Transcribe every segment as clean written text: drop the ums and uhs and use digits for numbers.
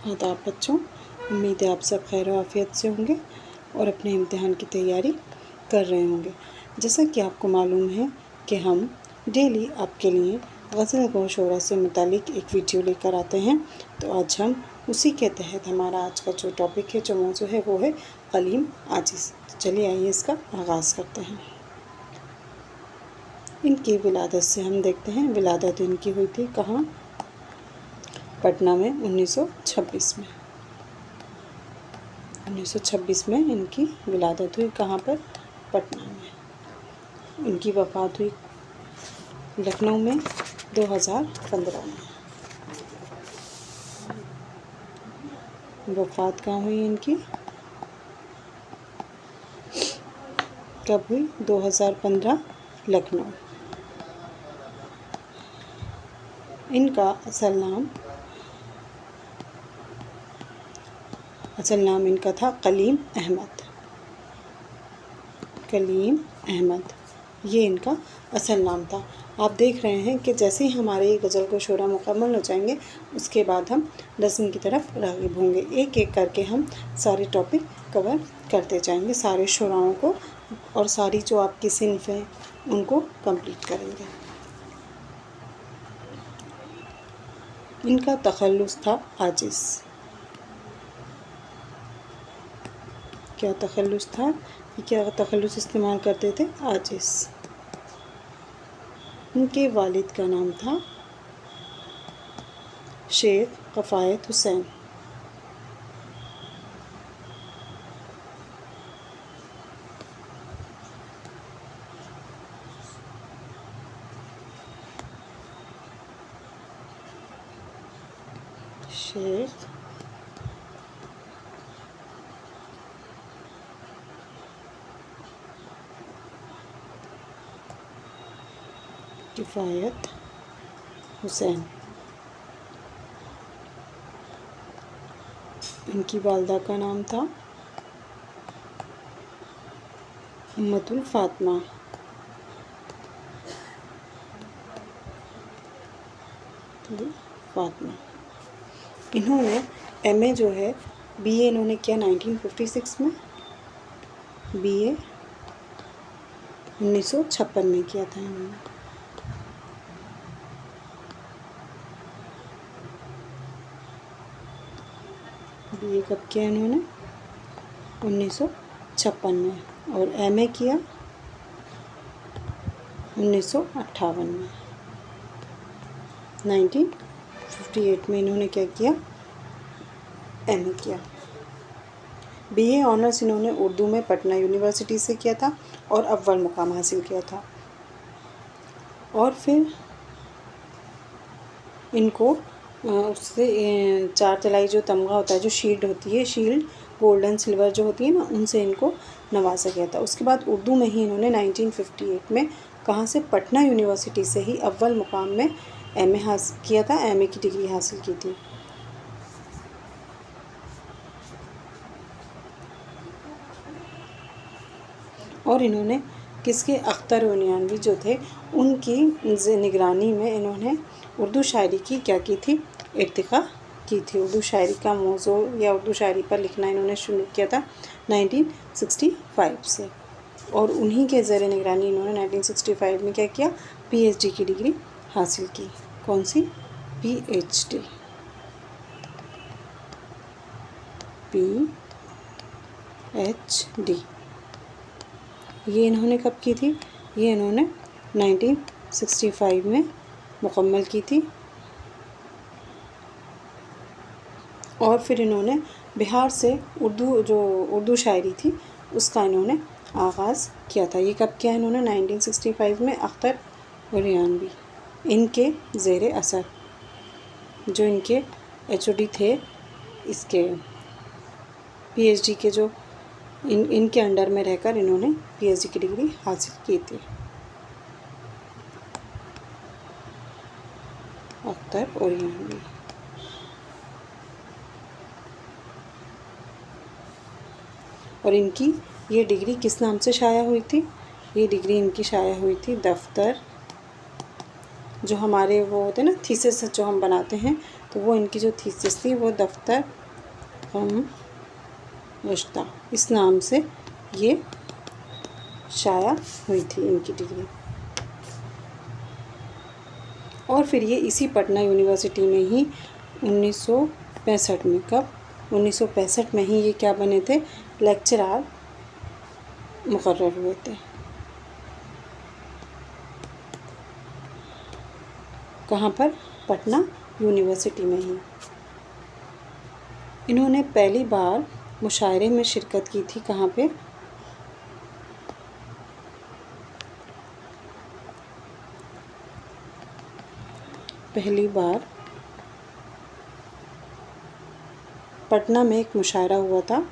आदाब बच्चों, उम्मीद है आप सब खैर आफियत से होंगे और अपने इम्तिहान की तैयारी कर रहे होंगे। जैसा कि आपको मालूम है कि हम डेली आपके लिए गज़ल गो शोरा से मुतालिक एक वीडियो लेकर आते हैं, तो आज हम उसी के तहत हमारा आज का जो टॉपिक है, जो मौजू है, वो है कलीम आजिज़। तो चलिए आइए इसका आगाज़ करते हैं। इनकी विलादत से हम देखते हैं। विलादत इनकी हुई थी कहाँ? पटना में 1926 में। 1926 में इनकी विलादत हुई। कहाँ पर? पटना में। इनकी वफ़ात हुई लखनऊ में 2015 में। वफ़ात कहाँ हुई इनकी? कब हुई? 2015 लखनऊ। इनका असल नाम इनका था कलीम अहमद। कलीम अहमद, ये इनका असल नाम था। आप देख रहे हैं कि जैसे ही हमारे गज़ल को शोरा मुकम्मल हो जाएंगे, उसके बाद हम रस्म की तरफ राग़िब होंगे। एक एक करके हम सारे टॉपिक कवर करते जाएंगे, सारे शोराओं को, और सारी जो आपकी सिन्फ़ हैं उनको कंप्लीट करेंगे। इनका तखल्लुस था आजिज़। क्या तखल्लुस था? ये क्या तखल्लुस इस्तेमाल करते थे? आजिज़। इनके वालिद का नाम था शेख कफ़ायत हुसैन। शेख किफ़ायत हुसैन। इनकी वालदा का नाम था उम्मतुल फ़ातिमा। फ़ातिमा। इन्होंने एमए जो है, बीए इन्होंने किया 1956 में। बीए 1956 में किया था इन्होंने। बीए कब किया इन्होंने? 1956 में। और एमए किया 1958 में। 1958 में इन्होंने क्या किया? एमए किया। बीए ऑनर्स इन्होंने उर्दू में पटना यूनिवर्सिटी से किया था और अव्वल मुकाम हासिल किया था। और फिर इनको उससे 4 तलाई जो तमगा होता है, जो शील्ड होती है, शील्ड गोल्डन सिल्वर जो होती है ना, उनसे इनको नवाजा गया था। उसके बाद उर्दू में ही इन्होंने 1958 में कहाँ से? पटना यूनिवर्सिटी से ही अव्वल मुकाम में एमए हासिल किया था, एमए की डिग्री हासिल की थी। और इन्होंने किसके? अख्तर उनियानवी जो थे, उनकी निगरानी में इन्होंने उर्दू शायरी की क्या की थी? इर्तिक़ा की थी। उर्दू शायरी का मौज़ू या उर्दू शायरी पर लिखना इन्होंने शुरू किया था 1965 से। और उन्हीं के ज़ेर निगरानी इन्होंने 1965 में क्या किया? पीएचडी की डिग्री हासिल की। कौन सी? पीएचडी। पीएचडी ये इन्होंने कब की थी? ये इन्होंने 1965 में मुकम्मल की थी। और फिर इन्होंने बिहार से उर्दू शायरी थी, उसका इन्होंने आगाज़ किया था। ये कब किया इन्होंने? 1965 में। अख्तर उनियानवी इनके ज़ेर असर, जो इनके एचओडी थे, इसके पीएचडी के, जो इनके अंडर में रहकर इन्होंने पीएचडी की डिग्री हासिल की थी। अख्तर उनियानवी। और इनकी ये डिग्री किस नाम से शाया हुई थी? ये डिग्री इनकी शाया हुई थी दफ्तर, जो हमारे वो होते हैं ना, थीसिस जो हम बनाते हैं, तो वो इनकी जो थीसिस थी वो दफ्तर गम गुश्ता इस नाम से ये शाया हुई थी इनकी डिग्री। और फिर ये इसी पटना यूनिवर्सिटी में ही 1965 में, कब 1965 में ही ये क्या बने थे, लेक्चरार मुकर्रर हुए थे। कहाँ पर, पटना यूनिवर्सिटी में ही। इन्होंने पहली बार मुशायरे में शिरकत की थी, कहाँ पे, पहली बार पटना में एक मुशायरा हुआ था,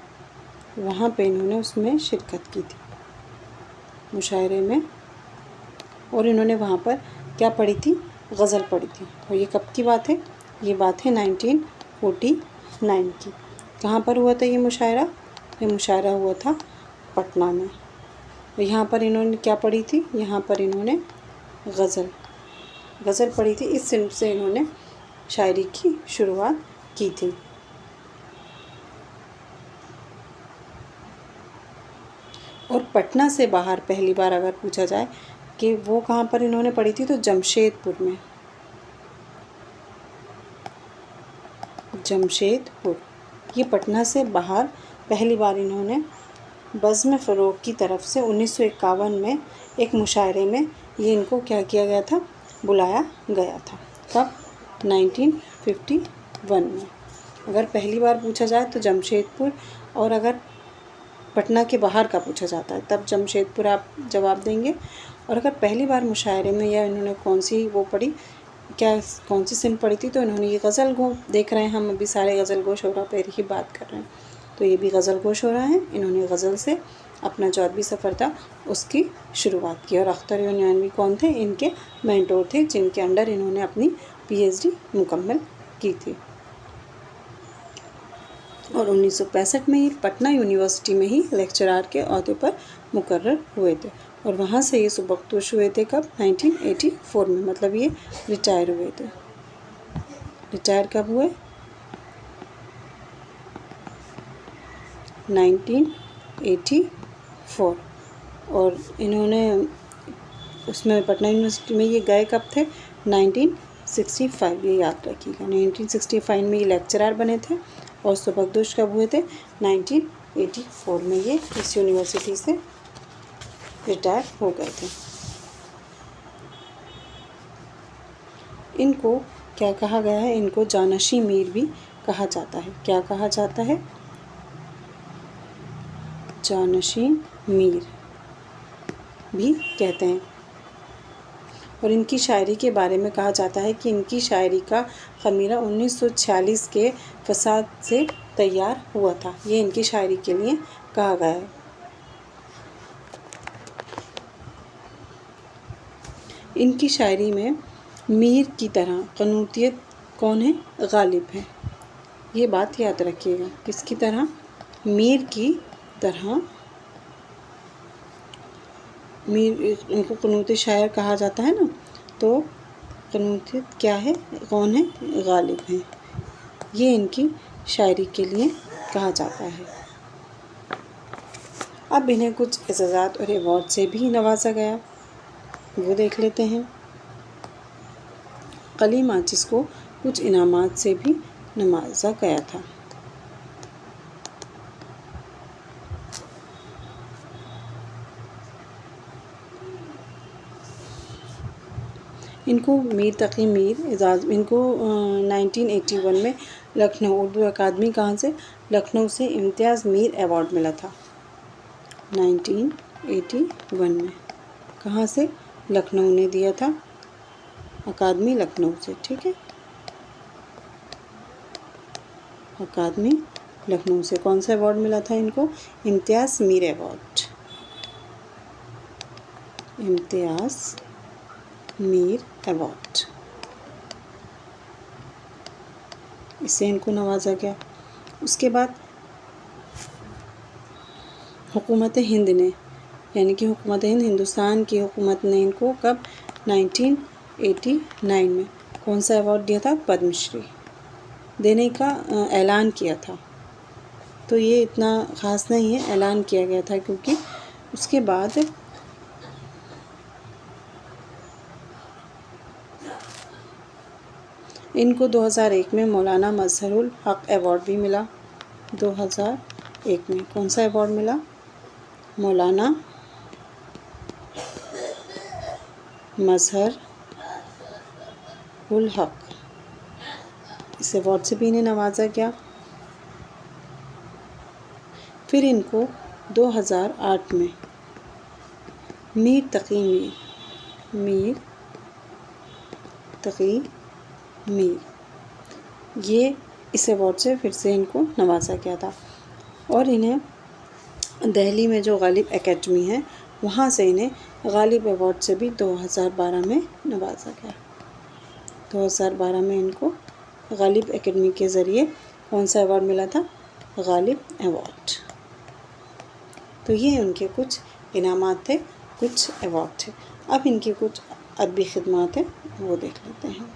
वहाँ पे इन्होंने उसमें शिरकत की थी मुशायरे में। और इन्होंने वहाँ पर क्या पढ़ी थी, गज़ल पढ़ी थी। और ये कब की बात है, ये बात है 1949 की। कहाँ पर हुआ था ये मुशायरा, ये मुशायरा हुआ था पटना में। और यहाँ पर इन्होंने क्या पढ़ी थी, यहाँ पर इन्होंने गज़ल पढ़ी थी। इस सिंह से इन्होंने शायरी की शुरुआत की थी। और पटना से बाहर पहली बार अगर पूछा जाए कि वो कहाँ पर इन्होंने पढ़ी थी, तो जमशेदपुर में, जमशेदपुर। ये पटना से बाहर पहली बार इन्होंने बज़्म फ़रोग़ की तरफ से 1951 में एक मुशायरे में ये इनको क्या किया गया था, बुलाया गया था। कब, 1951 में। अगर पहली बार पूछा जाए तो जमशेदपुर, और अगर पटना के बाहर का पूछा जाता है तब जमशेदपुर आप जवाब देंगे। और अगर पहली बार मुशायरे में या इन्होंने कौन सी वो पढ़ी, क्या कौन सी सिंह पढ़ी थी, तो इन्होंने ये गज़ल गो, देख रहे हैं हम अभी सारे गज़ल गो शोरा पर ही बात कर रहे हैं, तो ये भी गज़ल गो शोरा है। इन्होंने गज़ल से अपना जो अदबी सफ़र था उसकी शुरुआत की। और अख्तर यूनानवी कौन थे, इनके मेंटोर थे, जिनके अंडर इन्होंने अपनी PhD मुकम्मल की थी। और 1965 में ये पटना यूनिवर्सिटी में ही लेक्चरार के ओहदे पर मुकर्रर हुए थे। और वहाँ से ये सुबकदोश हुए थे कब, 1984 में, मतलब ये रिटायर हुए थे। रिटायर कब हुए, 1984। और इन्होंने उसमें पटना यूनिवर्सिटी में ये गए कब थे, 1965, ये याद रखिएगा। 1965 में ये लेक्चरार बने थे। और सुबकदोश कब हुए थे, 1984 में ये इस यूनिवर्सिटी से रिटायर हो गए थे। इनको क्या कहा गया है, इनको जानशी मीर भी कहा जाता है। क्या कहा जाता है, जानशी मीर भी कहते हैं। और इनकी शायरी के बारे में कहा जाता है कि इनकी शायरी का ख़मीरा 1946 के फसाद से तैयार हुआ था। ये इनकी शायरी के लिए कहा गया है। इनकी शायरी में मीर की तरह क़नूतियत कौन है, गालिब है। ये बात याद रखिएगा, किसकी तरह, मीर की तरह। मीर, इनको क़नूती शायर कहा जाता है ना, तो क़नूतियत क्या है, कौन है, गालिब है। ये इनकी शायरी के लिए कहा जाता है। अब इन्हें कुछ एजाज़ात और अवार्ड से भी नवाजा गया, वो देख लेते हैं। कली माचिस को कुछ इनामात से भी नवाजा गया था। इनको मीर तकी मीर एजाज़, इनको 1981 में लखनऊ उर्दू अकादमी, कहाँ से, लखनऊ से इम्तियाज़ मीर अवार्ड मिला था। 1981 में कहाँ से, लखनऊ ने दिया था, अकादमी लखनऊ से, ठीक है, अकादमी लखनऊ से। कौन सा अवार्ड मिला था इनको, इम्तियाज़ मीर अवार्ड, इम्तियाज़ मीर अवार्ड, इससे इनको नवाजा गया। उसके बाद हुकूमत हिंद ने, यानी कि हुकूमत हिंद, हिंदुस्तान की हुकूमत ने इनको कब, 1989 में कौन सा अवार्ड दिया था, पद्मश्री, देने का ऐलान किया था। तो ये इतना ख़ास नहीं है, ऐलान किया गया था, क्योंकि उसके बाद इनको 2001 में मौलाना मजहरुल हक़ अवार्ड भी मिला। 2001 में कौन सा अवार्ड मिला? मौलाना मजहरुल हक़। इस अवार्ड से भी इन्हें नवाजा गया। फिर इनको 2008 में मीर तक़ी मीर ये इस अवार्ड से फिर से इनको नवाजा गया था। और इन्हें दिल्ली में जो गालिब एकेडमी है वहाँ से इन्हें गालिब अवार्ड से भी 2012 में नवाजा गया। 2012 में इनको गालिब एकेडमी के ज़रिए कौन सा अवार्ड मिला था? गालिब अवार्ड। तो ये उनके कुछ इनामात थे, कुछ अवार्ड थे। अब इनकी कुछ अदबी खिदमात है, वो देख लेते हैं।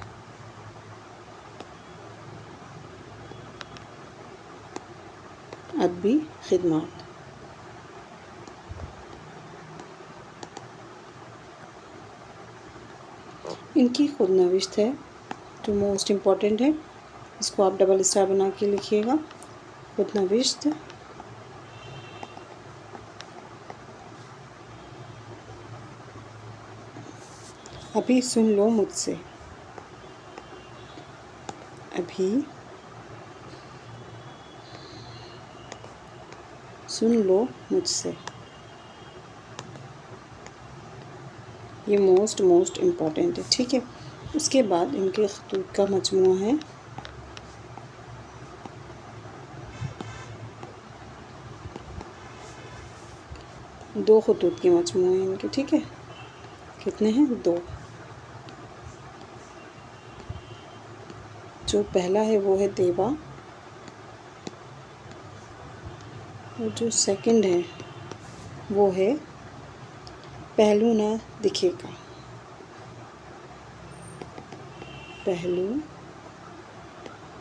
अदबी खिदमात। इनकी खुद नविश्त है जो मोस्ट इम्पॉर्टेंट है, इसको आप डबल स्टार बना के लिखिएगा। खुद नविश्त अभी सुन लो मुझसे, अभी सुन लो मुझसे। ये मोस्ट इम्पॉर्टेंट है, ठीक है। उसके बाद इनके खतूत का मजमूआ है। दो खतूत के मजमूए हैं इनके, ठीक है। कितने हैं? 2। जो पहला है वो है देवा, और जो सेकंड है वो है पहलू ना दिखेगा। पहलू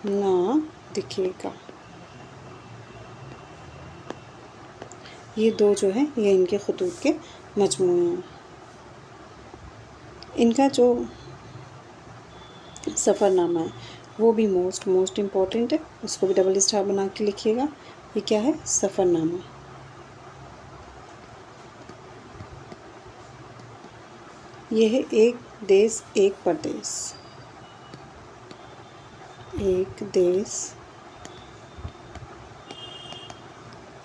ना दिखेगा। ये 2 जो है ये इनके खतूत के मजमूए हैं। इनका जो सफ़रनामा है वो भी मोस्ट इम्पॉर्टेंट है, उसको भी डबल स्टार बना के लिखिएगा। ये क्या है? सफ़रनामा। ये है एक देश एक परदेश। एक देश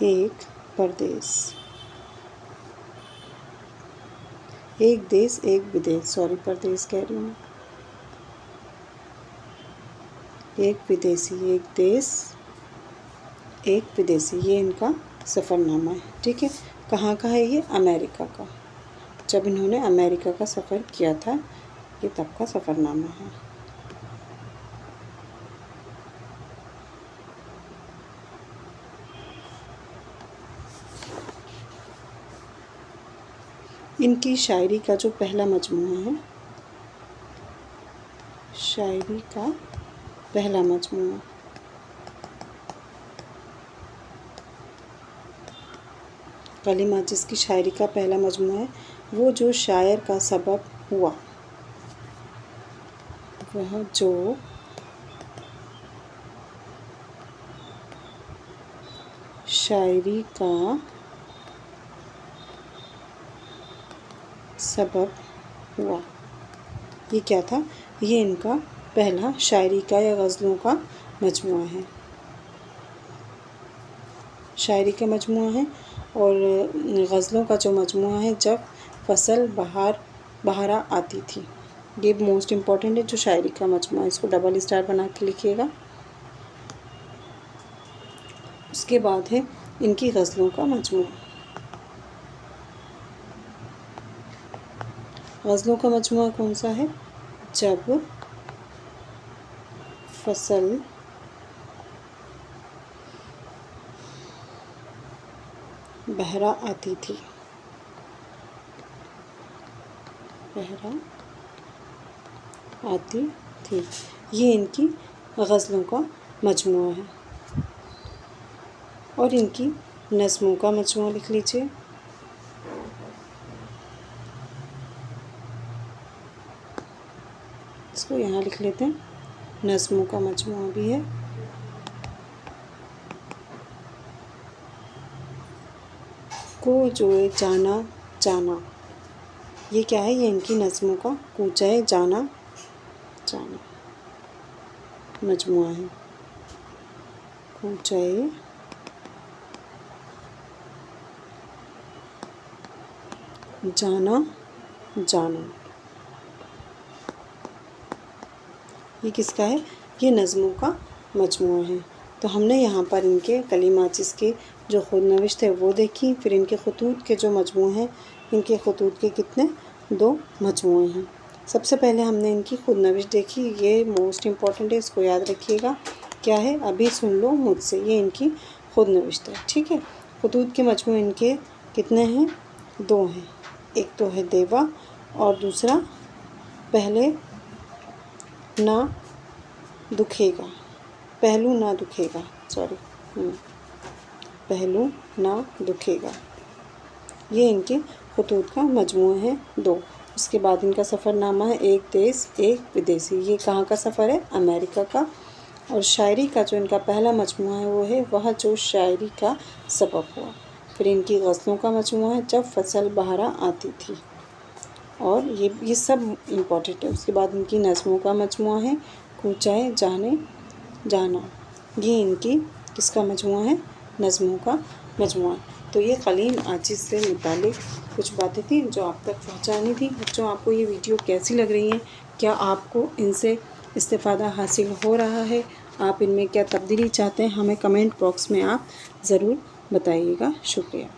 एक परदेश। एक देश एक विदेश, सॉरी परदेश कह रही हूँ। एक विदेशी, एक देश एक विदेशी, ये इनका सफ़रनामा है, ठीक है। कहाँ का है ये? अमेरिका का। जब इन्होंने अमेरिका का सफ़र किया था, ये तब का सफ़रनामा है। इनकी शायरी का जो पहला मजमूआ है, शायरी का पहला मजमूआ, कलिमा, जिसकी शायरी का पहला मजमूआ है, वो जो शायर का सबब हुआ, वह जो शायरी का सबब हुआ। ये क्या था? ये इनका पहला शायरी का या गज़लों का मजमूआ है। शायरी का मजमूआ है। और गज़लों का जो मजमूआ है, जब फसल बहारा आती थी, ये मोस्ट इम्पॉर्टेंट है जो शायरी का मजमूआ है, इसको डबल स्टार बना के लिखिएगा। उसके बाद है इनकी गज़लों का मजमूआ। गज़लों का मजमूआ कौन सा है? जब फसल बहरा आती थी, बहरा आती थी, ये इनकी गज़लों का मजमुआ है। और इनकी नज़्मों का मजमुआ लिख लीजिए। इसको यहाँ लिख लेते हैं, नज़्मों का मजमुआ भी है। को जो है जाना जाना, ये क्या है? ये इनकी नज़्मों का कूचा है, जाना जाना मजमुआ है। कूचा है जाना जाना, ये किसका है? ये नज़्मों का मजमुआ है। तो हमने यहाँ पर इनके कलिमात जिसके जो खुद नविश्त है वो देखी, फिर इनके खतूत के जो मजमू हैं, इनके खतूत के कितने 2 मजमुए हैं। सबसे पहले हमने इनकी खुद नविश्त देखी, ये मोस्ट इम्पॉर्टेंट है, इसको याद रखिएगा। क्या है? अभी सुन लो मुझसे, ये इनकी खुद नविश्त है, ठीक है। खतूत के मजमू इनके कितने हैं? 2 हैं। एक तो है देवा और दूसरा पहले ना दुखेगा, पहलू ना दुखेगा, सॉरी पहलू ना दुखेगा, ये इनके खतूत का मजमूआ है 2। उसके बाद इनका सफ़रनामा है एक देश एक विदेशी, ये कहाँ का सफ़र है? अमेरिका का। और शायरी का जो इनका पहला मजमूआ है वो है वह जो शायरी का सबब हुआ। फिर इनकी गज़लों का मजमूआ है जब फसल बहारा आती थी, और ये सब इम्पॉर्टेंट है। उसके बाद इनकी नज़मों का मजमूआ है कूचाए जाने जाना, ये इनकी किसका मजमूआ है? नज़मों का मजमूआ। तो ये कलीम आजिज़ से मुतालिक कुछ बातें थी जो आप तक पहुंचानी थी। बच्चों, आपको ये वीडियो कैसी लग रही है? क्या आपको इनसे इस्तिफ़ादा हासिल हो रहा है? आप इनमें क्या तब्दीली चाहते हैं? हमें कमेंट बॉक्स में आप ज़रूर बताइएगा। शुक्रिया।